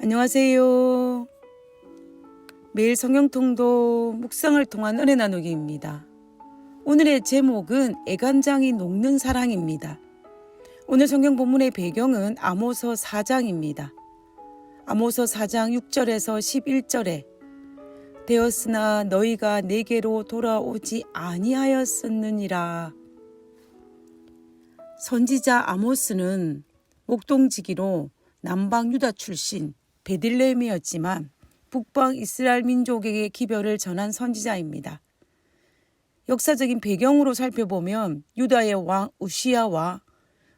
안녕하세요. 매일 성경통독 묵상을 통한 은혜 나누기입니다. 오늘의 제목은 애간장이 녹는 사랑입니다. 오늘 성경 본문의 배경은 아모서 4장입니다. 아모서 4장 6절에서 11절에 되었으나 너희가 내게로 돌아오지 아니하였었느니라. 선지자 아모스는 목동지기로 남방 유다 출신 베들레헴이었지만 북방 이스라엘 민족에게 기별을 전한 선지자입니다. 역사적인 배경으로 살펴보면 유다의 왕 우시야와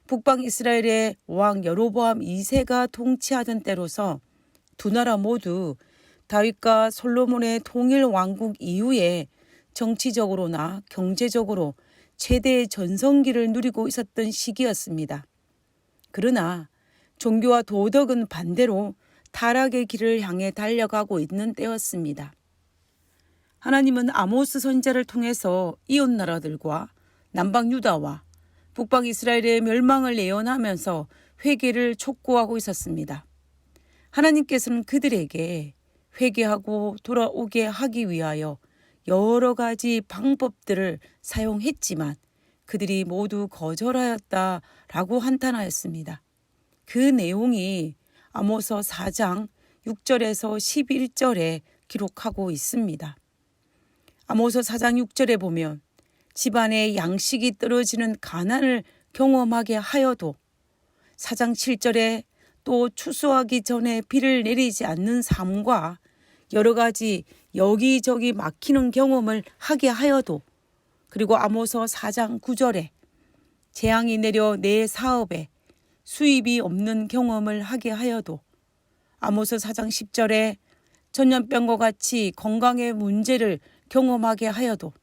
북방 이스라엘의 왕 여로보암 2세가 통치하던 때로서 두 나라 모두 다윗과 솔로몬의 통일 왕국 이후에 정치적으로나 경제적으로 최대의 전성기를 누리고 있었던 시기였습니다. 그러나 종교와 도덕은 반대로 타락의 길을 향해 달려가고 있는 때였습니다. 하나님은 아모스 선지자를 통해서 이웃 나라들과 남방 유다와 북방 이스라엘의 멸망을 예언하면서 회개를 촉구하고 있었습니다. 하나님께서는 그들에게 회개하고 돌아오게 하기 위하여 여러 가지 방법들을 사용했지만 그들이 모두 거절하였다라고 한탄하였습니다. 그 내용이 아모서 4장 6절에서 11절에 기록하고 있습니다. 아모서 4장 6절에 보면 집안에 양식이 떨어지는 가난을 경험하게 하여도 4장 7절에 또 추수하기 전에 비를 내리지 않는 삶과 여러 가지 여기저기 막히는 경험을 하게 하여도 그리고 아모서 4장 9절에 재앙이 내려 내 사업에 수입이 없는 경험을 하게 하여도 아모서 4장 10절에 전염병과 같이 건강의 문제를 경험하게 하여도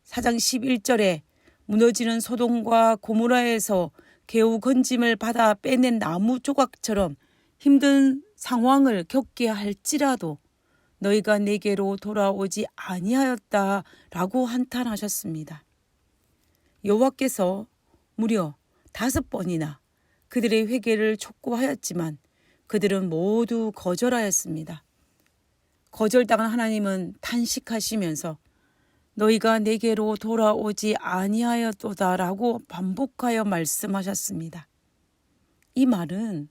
4장 11절에 무너지는 소돔과 고모라에서 개우 건짐을 받아 빼낸 나무 조각처럼 힘든 상황을 겪게 할지라도 너희가 내게로 돌아오지 아니하였다라고 한탄하셨습니다. 여호와께서 무려 5번이나 그들의 회개를 촉구하였지만 그들은 모두 거절하였습니다. 거절당한 하나님은 탄식하시면서 너희가 내게로 돌아오지 아니하였도다라고 반복하여 말씀하셨습니다. 이 말은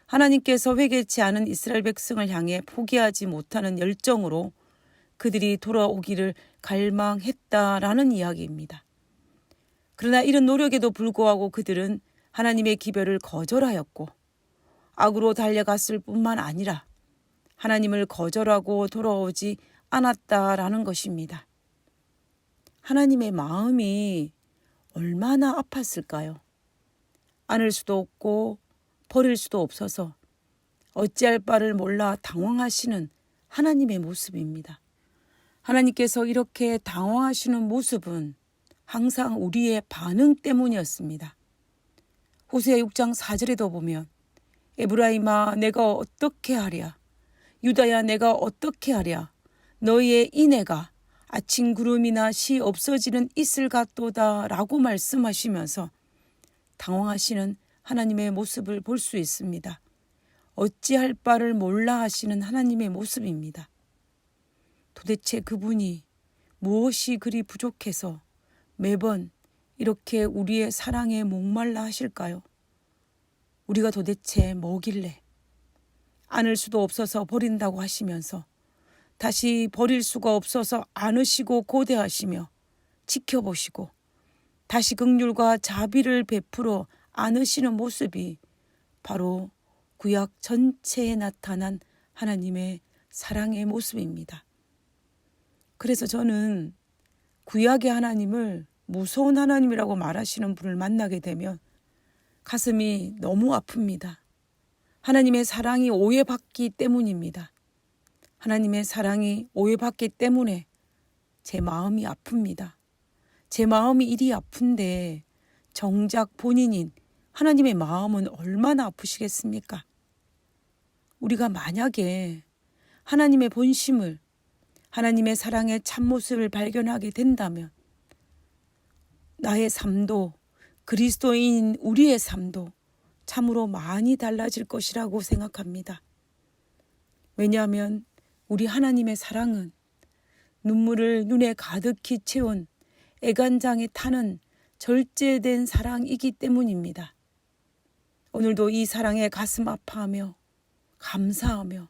하나님께서 회개치 않은 이스라엘 백성을 향해 포기하지 못하는 열정으로 그들이 돌아오기를 갈망했다라는 이야기입니다. 그러나 이런 노력에도 불구하고 그들은 하나님의 기별을 거절하였고 악으로 달려갔을 뿐만 아니라 하나님을 거절하고 돌아오지 않았다라는 것입니다. 하나님의 마음이 얼마나 아팠을까요? 안을 수도 없고 버릴 수도 없어서 어찌할 바를 몰라 당황하시는 하나님의 모습입니다. 하나님께서 이렇게 당황하시는 모습은 항상 우리의 반응 때문이었습니다. 호세아 6장 4절에도 보면 에브라임아 내가 어떻게 하랴 유다야 내가 어떻게 하랴 너희의 인애가 아침 구름이나 시 없어지는 이슬 같도다 라고 말씀하시면서 당황하시는 하나님의 모습을 볼 수 있습니다. 어찌할 바를 몰라 하시는 하나님의 모습입니다. 도대체 그분이 무엇이 그리 부족해서 매번 이렇게 우리의 사랑에 목말라 하실까요? 우리가 도대체 뭐길래 안을 수도 없어서 버린다고 하시면서 다시 버릴 수가 없어서 안으시고 고대하시며 지켜보시고 다시 긍휼과 자비를 베풀어 안으시는 모습이 바로 구약 전체에 나타난 하나님의 사랑의 모습입니다. 그래서 저는 구약의 하나님을 무서운 하나님이라고 말하시는 분을 만나게 되면 가슴이 너무 아픕니다. 하나님의 사랑이 오해받기 때문입니다. 하나님의 사랑이 오해받기 때문에 제 마음이 아픕니다. 제 마음이 이리 아픈데 정작 본인인 하나님의 마음은 얼마나 아프시겠습니까? 우리가 만약에 하나님의 본심을 하나님의 사랑의 참모습을 발견하게 된다면 나의 삶도 그리스도인 우리의 삶도 참으로 많이 달라질 것이라고 생각합니다. 왜냐하면 우리 하나님의 사랑은 눈물을 눈에 가득히 채운 애간장에 타는 절제된 사랑이기 때문입니다. 오늘도 이 사랑에 가슴 아파하며 감사하며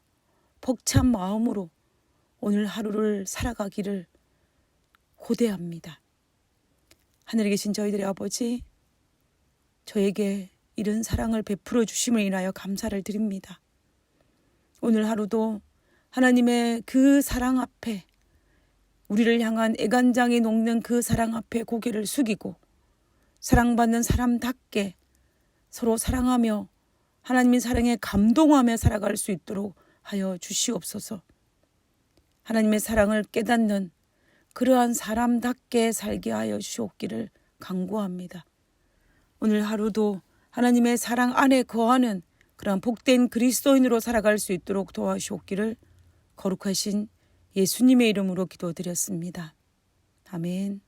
벅찬 마음으로 오늘 하루를 살아가기를 고대합니다. 하늘에 계신 저희들의 아버지, 저에게 이런 사랑을 베풀어 주심을 인하여 감사를 드립니다. 오늘 하루도 하나님의 그 사랑 앞에, 우리를 향한 애간장이 녹는 그 사랑 앞에 고개를 숙이고 사랑받는 사람답게 서로 사랑하며 하나님의 사랑에 감동하며 살아갈 수 있도록 하여 주시옵소서. 하나님의 사랑을 깨닫는 그러한 사람답게 살게 하여 주시옵기를 간구합니다. 오늘 하루도 하나님의 사랑 안에 거하는 그러한 복된 그리스도인으로 살아갈 수 있도록 도와주옵기를 거룩하신 예수님의 이름으로 기도드렸습니다. 아멘.